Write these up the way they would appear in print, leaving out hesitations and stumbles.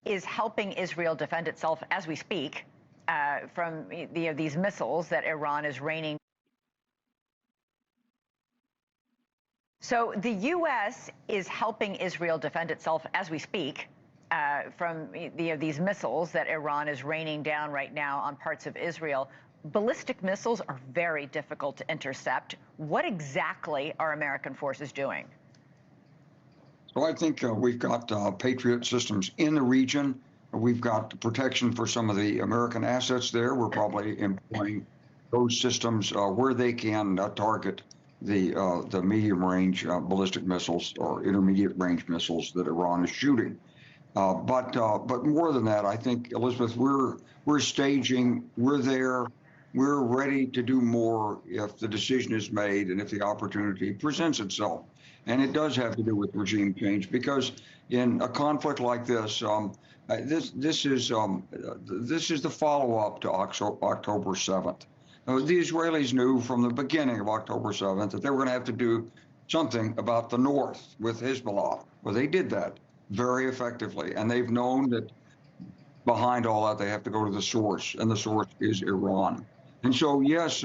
is helping Israel defend itself as we speak from these missiles that Iran is raining. So the U.S. is helping Israel defend itself as we speak from these missiles that Iran is raining down right now on parts of Israel. Ballistic missiles are very difficult to intercept. What exactly are American forces doing? So I think we've got Patriot systems in the region. We've got protection for some of the American assets there. We're probably employing those systems where they can target the medium-range ballistic missiles or intermediate-range missiles that Iran is shooting. But more than that, I think, Elizabeth, we're staging. We're there. We're ready to do more if the decision is made and if the opportunity presents itself. And it does have to do with regime change, because in a conflict like this, this is the follow-up to October 7th. The Israelis knew from the beginning of October 7th that they were going to have to do something about the north with Hezbollah. Well, they did that very effectively, and they've known that behind all that they have to go to the source, and the source is Iran. And so, yes,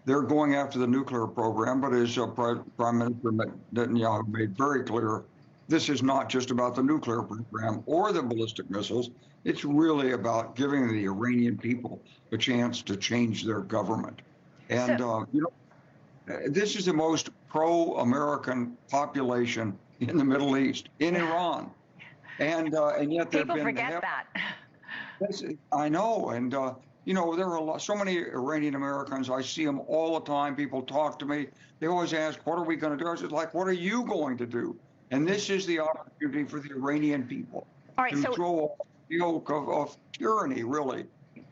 they're going after the nuclear program, but as Prime Minister Netanyahu made very clear, this is not just about the nuclear program or the ballistic missiles. It's really about giving the Iranian people a chance to change their government. And, this is the most pro-American population in the Middle East, in Iran. And yet people forget that. I know. And, there are so many Iranian Americans. I see them all the time. People talk to me. They always ask, what are we going to do? I said, what are you going to do? And this is the opportunity for the Iranian people to throw off the yoke of tyranny, really,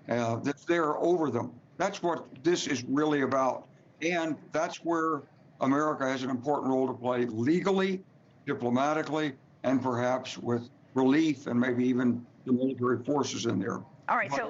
that's there over them. That's what this is really about. And that's where America has an important role to play legally, diplomatically, and perhaps with relief and maybe even the military forces in there. All right, so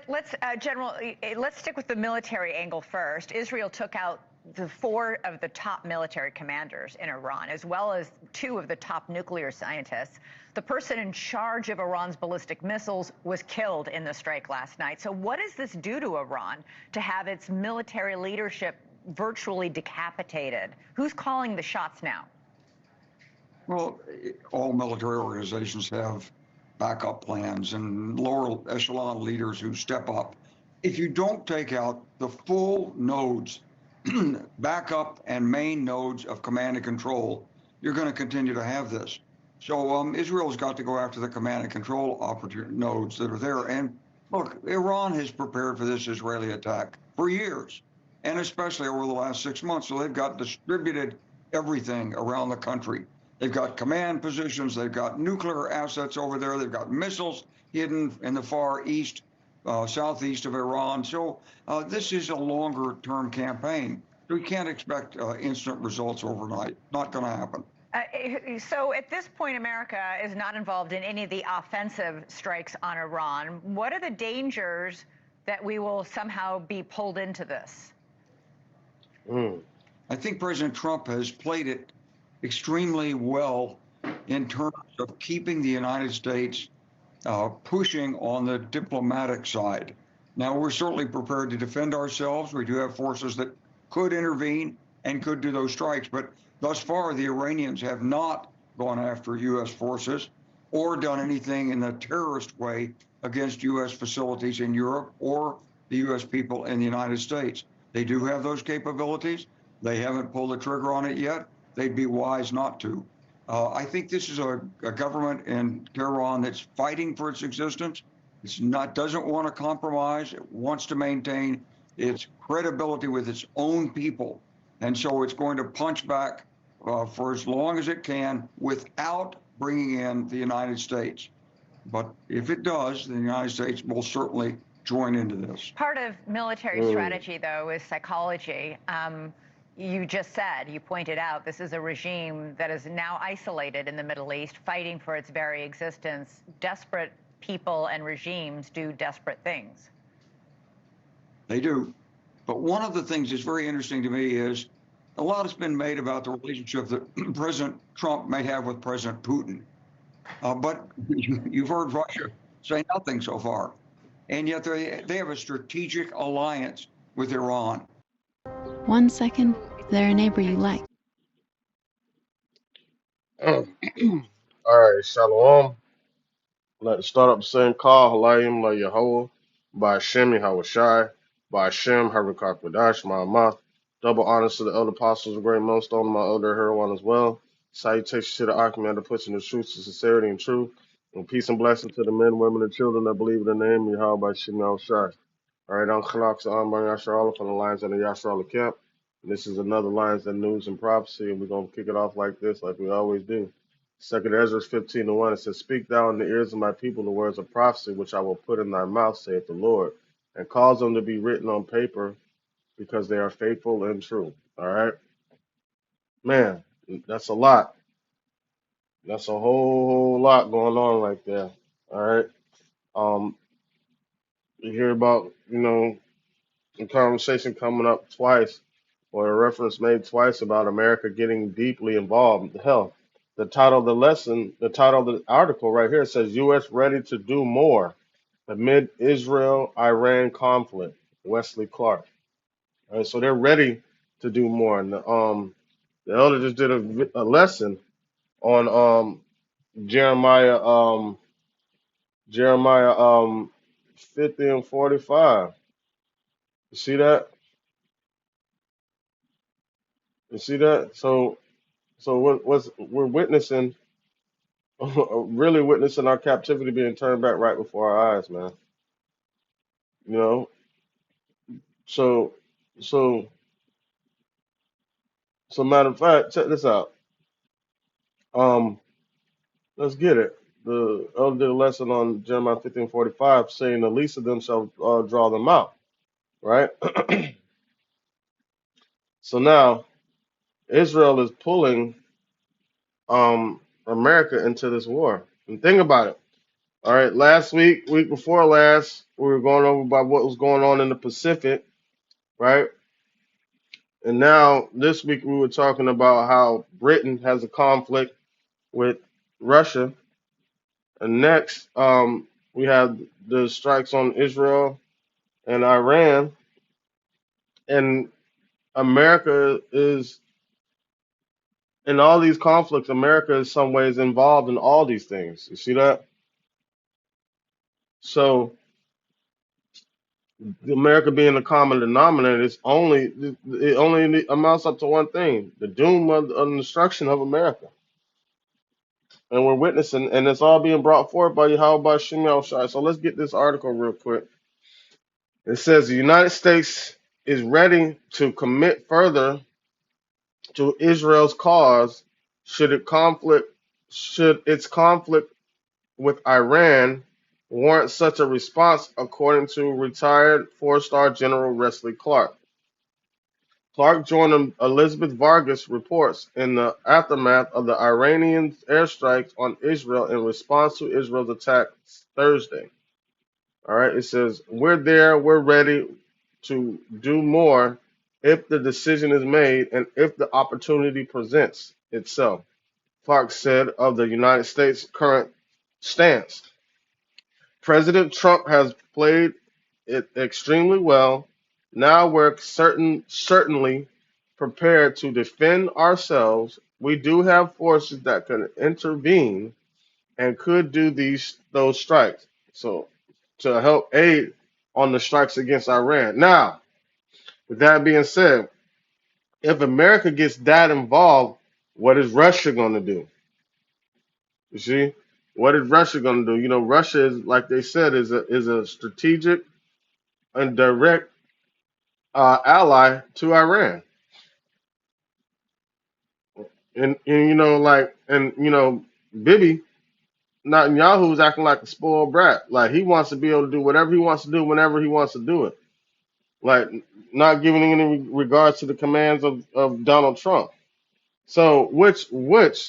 let's stick with the military angle first. Israel took out 4 of the top military commanders in Iran, as well as 2 of the top nuclear scientists. The person in charge of Iran's ballistic missiles was killed in the strike last night. So what does this do to Iran to have its military leadership virtually decapitated? Who's calling the shots now? Well, all military organizations have backup plans and lower echelon leaders who step up. If you don't take out the full nodes, backup and main nodes of command and control, you're going to continue to have this. So Israel's got to go after the command and control nodes that are there. And look, Iran has prepared for this Israeli attack for years, and especially over the last 6 months. So they've got distributed everything around the country. They've got command positions. They've got nuclear assets over there. They've got missiles hidden in the far east, southeast of Iran. So this is a longer-term campaign. We can't expect instant results overnight. Not going to happen. So at this point, America is not involved in any of the offensive strikes on Iran. What are the dangers that we will somehow be pulled into this? I think President Trump has played it extremely well in terms of keeping the United States pushing on the diplomatic side. Now, we're certainly prepared to defend ourselves. We do have forces that could intervene and could do those strikes. But thus far, the Iranians have not gone after U.S. forces or done anything in the terrorist way against U.S. facilities in Europe or the U.S. people in the United States. They do have those capabilities. They haven't pulled the trigger on it yet. They'd be wise not to. I think this is a government in Tehran that's fighting for its existence. Doesn't want to compromise. It wants to maintain its credibility with its own people. And so it's going to punch back for as long as it can without bringing in the United States. But if it does, the United States will certainly join into this. Part of military strategy, though, is psychology. You just said, you pointed out, this is a regime that is now isolated in the Middle East, fighting for its very existence. Desperate people and regimes do desperate things. They do. But one of the things that's very interesting to me is a lot has been made about the relationship that President Trump may have with President Putin. But you've heard Russia say nothing so far. And yet they have a strategic alliance with Iran. 1 second, they're a neighbor you like. All right, Shalom. I'd like to start up the same call, Halayim La Yahweh, by Hashem Yahushai, by Hashem Harakak Wadash, Ma'amah. Double honors to the elder apostles of Great Millstone, my elder Heron as well. Salutations to the Archimedes that puts in the truth, to sincerity, and truth. And peace and blessing to the men, women, and children that believe in the name Yahweh by Hashem Yahushai. All right, I'm Khalak Sa'am by Yashar Allah from the Lions of the Yashar Allah camp. And this is another Lions and News and Prophecy, and we're going to kick it off like this, like we always do. Second Ezra 15:1, it says, Speak thou in the ears of my people the words of prophecy, which I will put in thy mouth, saith the Lord, and cause them to be written on paper, because they are faithful and true. All right? Man, that's a lot. That's a whole lot going on right there. All right? Um, you hear about, a conversation coming up twice, or a reference made twice about America getting deeply involved. Hell, the title of the lesson, the title of the article right here says U.S. ready to do more amid Israel-Iran conflict. Wesley Clark. All right, so they're ready to do more. And the elder just did a lesson on Jeremiah Jeremiah 50 and 45. You see that? You see that? So what's we're witnessing, really witnessing our captivity being turned back right before our eyes, man. You know. So so so matter of fact, check this out. Um, let's get it. The elder did a lesson on Jeremiah 15:45, saying the least of them shall draw them out. Right. So now Israel is pulling America into this war. And think about it. All right, last week before last, we were going over about what was going on in the Pacific, right? And now this week we were talking about how Britain has a conflict with Russia. And next, we have the strikes on Israel and Iran. And America is, in all these conflicts, America is some ways involved in all these things. You see that? So America being the common denominator, it only amounts up to one thing: the doom of the destruction of America. And we're witnessing, and it's all being brought forth by Yahweh Shemel Shai. So let's get this article real quick. It says the United States is ready to commit further to Israel's cause should its conflict with Iran warrant such a response, according to retired four-star General Wesley Clark. Clark joined Elizabeth Vargas reports in the aftermath of the Iranian airstrikes on Israel in response to Israel's attack Thursday. All right, it says, We're there, we're ready to do more if the decision is made and if the opportunity presents itself, Clark said of the United States' current stance. President Trump has played it extremely well. Now we're certainly prepared to defend ourselves. We do have forces that can intervene and could do those strikes. So to help aid on the strikes against Iran. Now, with that being said, if America gets that involved, what is Russia going to do? You see, what is Russia going to do? You know, Russia is, like they said, is a strategic and direct ally to Iran. And Bibi Netanyahu is acting like a spoiled brat. Like he wants to be able to do whatever he wants to do whenever he wants to do it. Like not giving any regards to the commands of Donald Trump. So which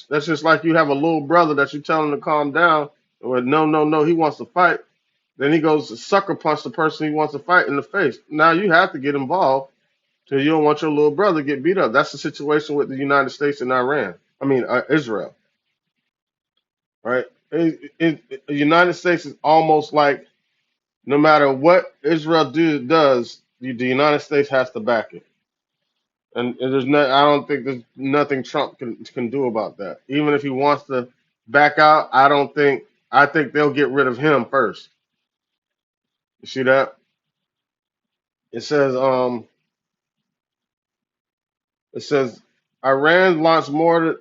that's just like you have a little brother that you tell him to calm down. Or no, he wants to fight. Then he goes to sucker punch the person he wants to fight in the face. Now you have to get involved because you don't want your little brother to get beat up. That's the situation with the United States and Iran. I mean Israel, right? The United States is almost like no matter what Israel does, the United States has to back it. And there's no, I don't think there's nothing Trump can do about that. Even if he wants to back out, I think they'll get rid of him first. You see that? It says it says Iran launched more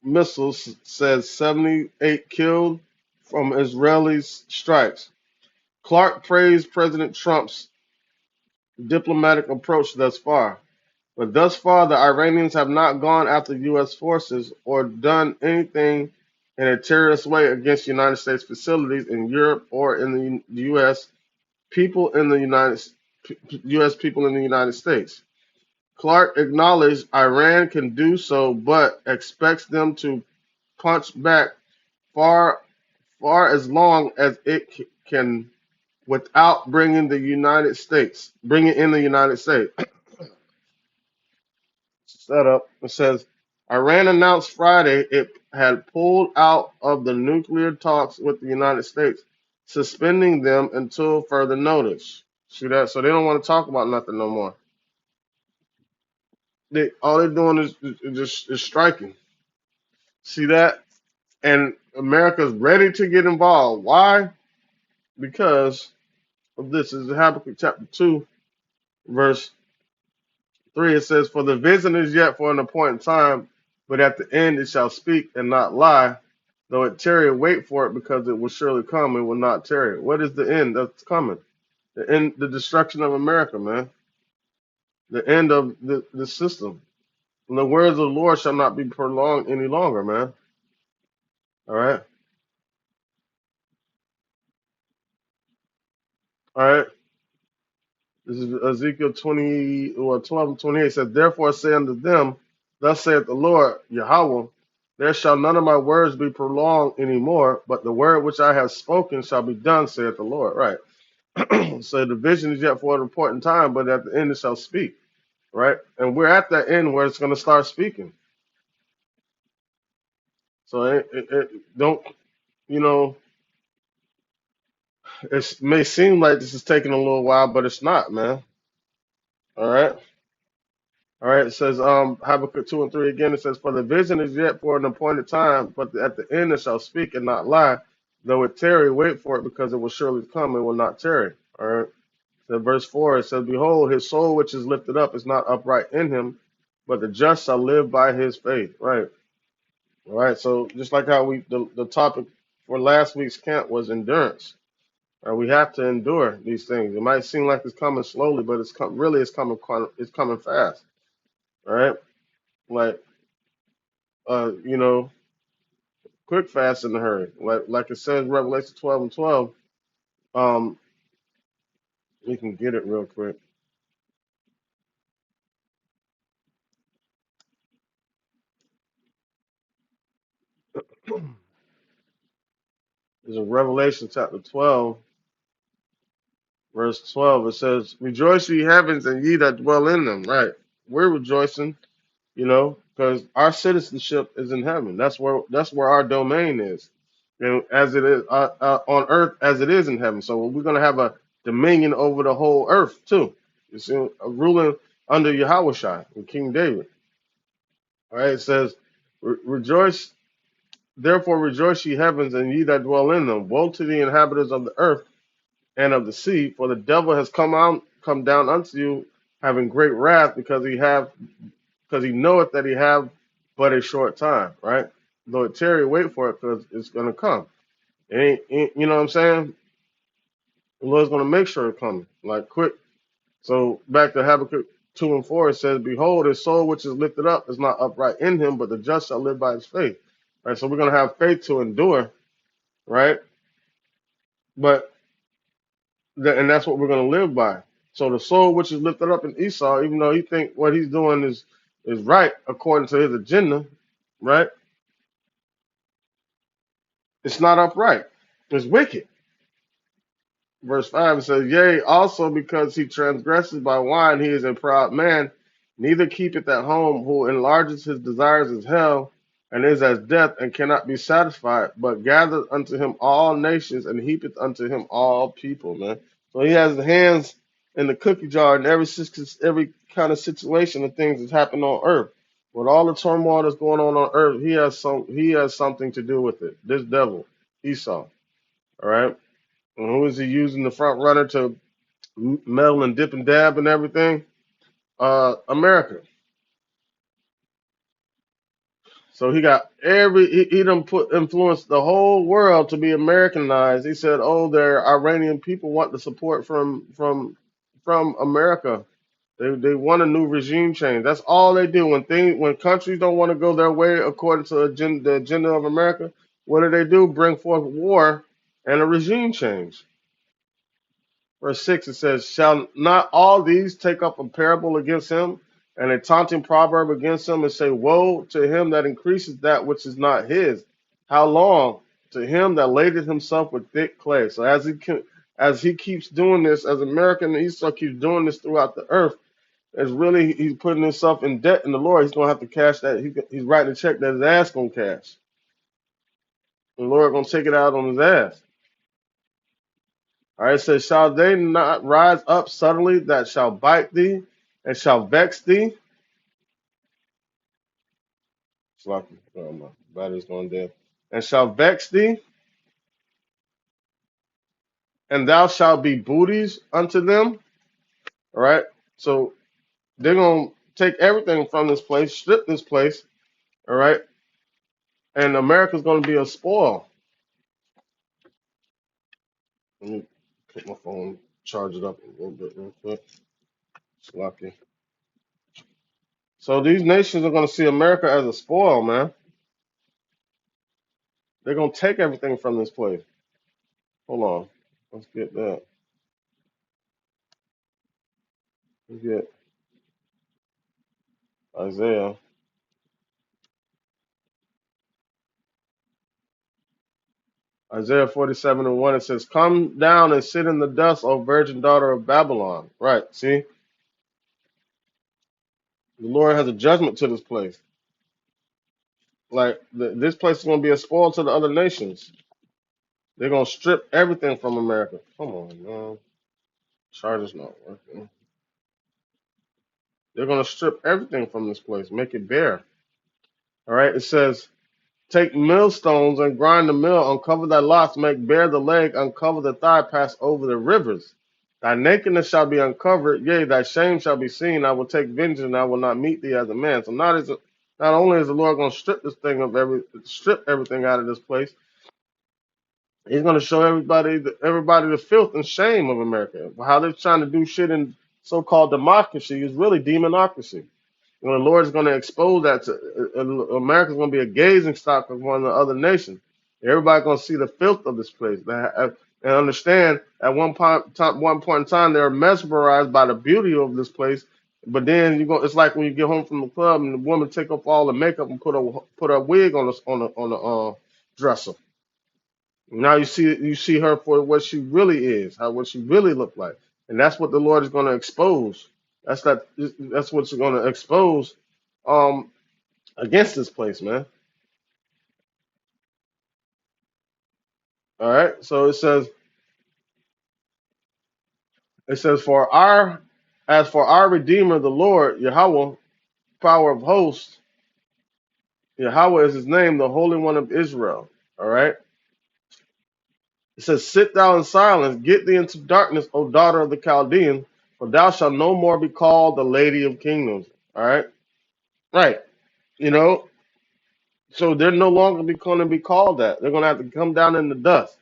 missiles, says 78 killed from Israeli strikes. Clark praised President Trump's diplomatic approach thus far. But thus far, the Iranians have not gone after U.S. forces or done anything in a terrorist way against United States facilities in Europe or in the U.S. people in the U.S. people in the United States. Clark acknowledged Iran can do so, but expects them to punch back far, far as long as it can without bringing in the United States. Setup. It says Iran announced Friday it had pulled out of the nuclear talks with the United States, suspending them until further notice. See that? So they don't want to talk about nothing no more. All they're doing is striking. See that? And America's ready to get involved. Why? Because of this. This is Habakkuk chapter 2, verse 3. It says, "For the vision is yet for an appointed time, but at the end it shall speak and not lie. Though it tarry, wait for it, because it will surely come and will not tarry." What is the end that's coming? The end, the destruction of America, man. The end of the system. And the words of the Lord shall not be prolonged any longer, man. All right. All right. This is Ezekiel 12 and 28 says, "Therefore say unto them, thus saith the Lord, Yahweh, there shall none of my words be prolonged any more, but the word which I have spoken shall be done, saith the Lord." Right. So the vision is yet for an important time, but at the end it shall speak. Right. And we're at that end where it's going to start speaking. So it don't, you know, it may seem like this is taking a little while, but it's not, man. All right. All right, it says Habakkuk 2 and 3 again. It says, "For the vision is yet for an appointed time, but at the end it shall speak and not lie. Though it tarry, wait for it, because it will surely come and will not tarry." All right. So verse 4, it says, "Behold, his soul which is lifted up is not upright in him, but the just shall live by his faith." Right. All right. So just like how the topic for last week's camp was endurance. We have to endure these things. It might seem like it's coming slowly, but it's coming fast. All right. Like you know, quick, fast, in a hurry. Like it says, Revelation 12 and 12. Um, we can get it real quick. It's in Revelation chapter 12, verse 12. It says, "Rejoice, ye heavens, and ye that dwell in them." Right. We're rejoicing, because our citizenship is in heaven. That's where our domain is, as it is on earth as it is in heaven. So we're going to have a dominion over the whole earth too. You see, ruling under Yahushua and King David. All right, it says, Rejoice, therefore rejoice, ye heavens, and ye that dwell in them. Woe to the inhabitants of the earth and of the sea, for the devil has come down unto you, having great wrath, because he knoweth that he have but a short time. Right? Though it tarry, wait for it, because it's gonna come. You know what I'm saying? The Lord's gonna make sure it's coming, like quick. So back to Habakkuk 2 and 4, it says, "Behold, his soul which is lifted up is not upright in him, but the just shall live by his faith." Right? So we're going to have faith to endure, right? But, and that's what we're going to live by. So the soul which is lifted up in Esau, even though he think what he's doing is right according to his agenda, right? It's not upright. It's wicked. Verse 5 says, "Yea, also because he transgresses by wine, he is a proud man, neither keepeth at home, who enlarges his desires as hell, and is as death, and cannot be satisfied, but gathereth unto him all nations, and heapeth unto him all people, man. So he has the hands in the cookie jar in every kind of situation and things that's happened on earth. With all the turmoil that's going on earth, he has something to do with it. This devil, Esau. All right. And who is he using the front runner to meddle and dip and dab and everything? America. So he got he done put influenced the whole world to be Americanized. He said, "Oh, their Iranian people want the support from America. They want a new regime change. That's all they do when countries don't want to go their way according to the agenda of America. What do? Bring forth war and a regime change." Verse 6, it says, "Shall not all these take up a parable against him, and a taunting proverb against him, and say, Woe to him that increases that which is not his? How long? To him that ladeth himself with thick clay." So as he keeps doing this, as American Esau keeps doing this throughout the earth, it's really he's putting himself in debt in the Lord. He's gonna have to cash that. He's writing a check that his ass gonna cash. The Lord gonna take it out on his ass. All right, it says, "Shall they not rise up suddenly that shall bite thee and shall vex thee?" It's like, oh, my battery's going dead. "And shall vex thee, and thou shalt be booties unto them." All right, so they're going to take everything from this place, strip this place. All right, and America's going to be a spoil. Let me put my phone, charge it up a little bit real quick. It's lucky. So these nations are going to see America as a spoil, man. They're going to take everything from this place. Hold on. Let's get that. Let's get Isaiah. Isaiah 47:1, it says, "Come down and sit in the dust, O virgin daughter of Babylon." Right, see? The Lord has a judgment to this place. Like, this place is going to be a spoil to the other nations. They're going to strip everything from America. Come on, man. Charger's not working. They're going to strip everything from this place, make it bare. All right, it says, "Take millstones and grind the mill, uncover thy locks, make bare the leg, uncover the thigh, pass over the rivers. Thy nakedness shall be uncovered, yea, thy shame shall be seen. I will take vengeance, and I will not meet thee as a man." So not only is the Lord going to strip everything out of this place, He's going to show everybody the filth and shame of America. How they're trying to do shit in so-called democracy is really demonocracy. You know, the Lord is going to expose that. America's going to be a gazing stock of one of the other nations. Everybody's going to see the filth of this place and understand at one point in time they're mesmerized by the beauty of this place. But then it's like when you get home from the club and the woman take off all the makeup and put a wig on the dresser. Now you see her for what she really is, what she really looked like, and that's what the Lord is going to expose. That's what's going to expose um against this place, man. All right. So it says as for our Redeemer, the Lord Yahweh, power of hosts, Yahweh is his name, the Holy One of Israel. All right. It says, "Sit thou in silence, get thee into darkness, O daughter of the Chaldean, for thou shalt no more be called the Lady of Kingdoms." All right. Right. You know, so they're no longer going to be called that. They're going to have to come down in the dust.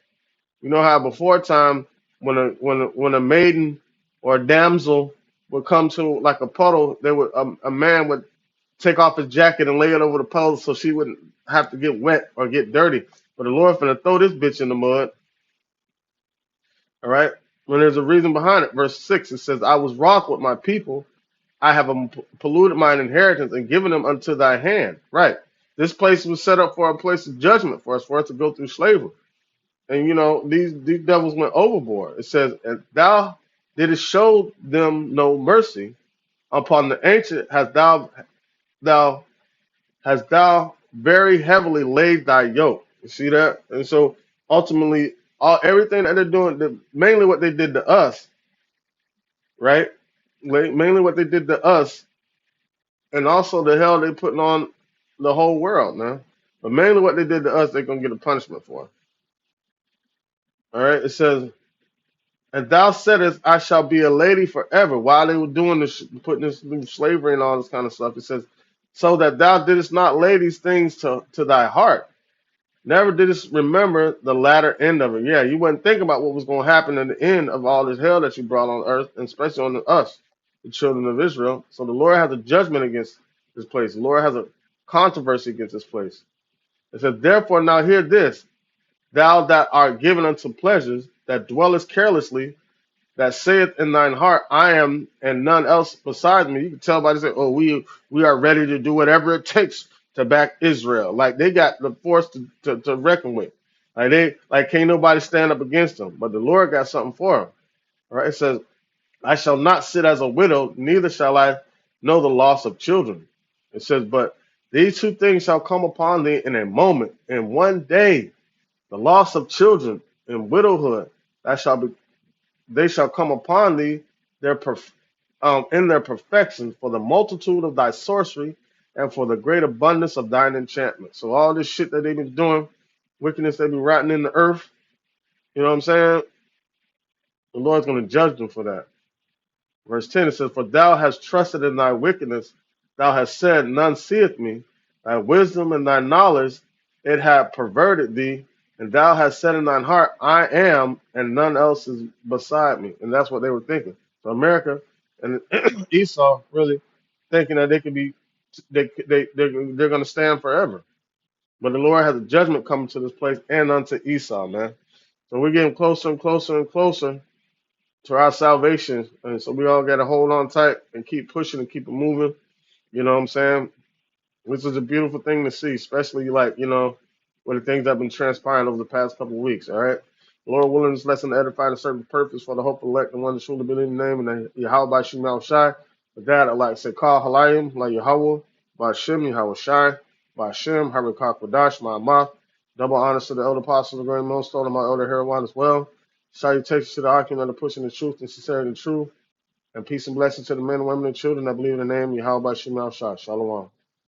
You know how before time, when a maiden or a damsel would come to like a puddle, a man would take off his jacket and lay it over the puddle so she wouldn't have to get wet or get dirty. But the Lord finna throw this bitch in the mud. All right. When there's a reason behind it. Verse 6, it says, "I was wroth with my people. I have polluted mine inheritance and given them unto thy hand." Right. This place was set up for a place of judgment for us to go through slavery. And these devils went overboard. It says, "And thou didst show them no mercy. Upon the ancient hast thou very heavily laid thy yoke. You see that? And so ultimately, everything that they're doing, mainly what they did to us, right? Mainly what they did to us, and also the hell they putting on the whole world, man. But mainly what they did to us, they're gonna get a punishment for. All right. It says, "And thou saidest, I shall be a lady forever." While they were doing this, putting this new slavery and all this kind of stuff, it says, "So that thou didst not lay these things to thy heart." Never did us remember the latter end of it. Yeah, you wasn't thinking about what was going to happen in the end of all this hell that you brought on earth, and especially on us, the children of Israel. So the Lord has a judgment against this place. The Lord has a controversy against this place. It says, "Therefore now hear this, thou that art given unto pleasures, that dwellest carelessly, that saith in thine heart, I am and none else beside me." You can tell by this, oh, we are ready to do whatever it takes to back Israel. Like they got the force to reckon with. Like can't nobody stand up against them. But the Lord got something for them. All right. It says, "I shall not sit as a widow, neither shall I know the loss of children." It says, "But these two things shall come upon thee in a moment, in one day, the loss of children and widowhood. That shall be They shall come upon thee in their perfection, for the multitude of thy sorcery and for the great abundance of thine enchantment." So all this shit that they've been doing, wickedness they be rotting in the earth, you know what I'm saying? The Lord's going to judge them for that. Verse 10, it says, "For thou hast trusted in thy wickedness, thou hast said, none seeth me. Thy wisdom and thy knowledge, it hath perverted thee. And thou hast said in thine heart, I am, and none else is beside me." And that's what they were thinking. So America and Esau really thinking that they could be, they're going to stand forever. But the Lord has a judgment coming to this place and unto Esau, man. So we're getting closer and closer and closer to our salvation. And so we all got to hold on tight and keep pushing and keep it moving. You know what I'm saying? Which is a beautiful thing to see, especially like, with the things that have been transpiring over the past couple of weeks. All right. Lord willing, this lesson to edify and serve the purpose for the hope of elect and one that truly believe in the name and the Yahweh Shemal Shai. With that, I'd like to say, Call Halayim, La Yahweh, Bashem, Yahweh Shai, Bashem, Harakak Wadash, Ma'amah. Double honors to the elder apostles of the great millstone and my elder Heroine as well. Salutations to the argument of pushing the truth and sincerity and truth. And peace and blessings to the men, women, and children that believe in the name of Yahweh Shemal Shai. Shalom.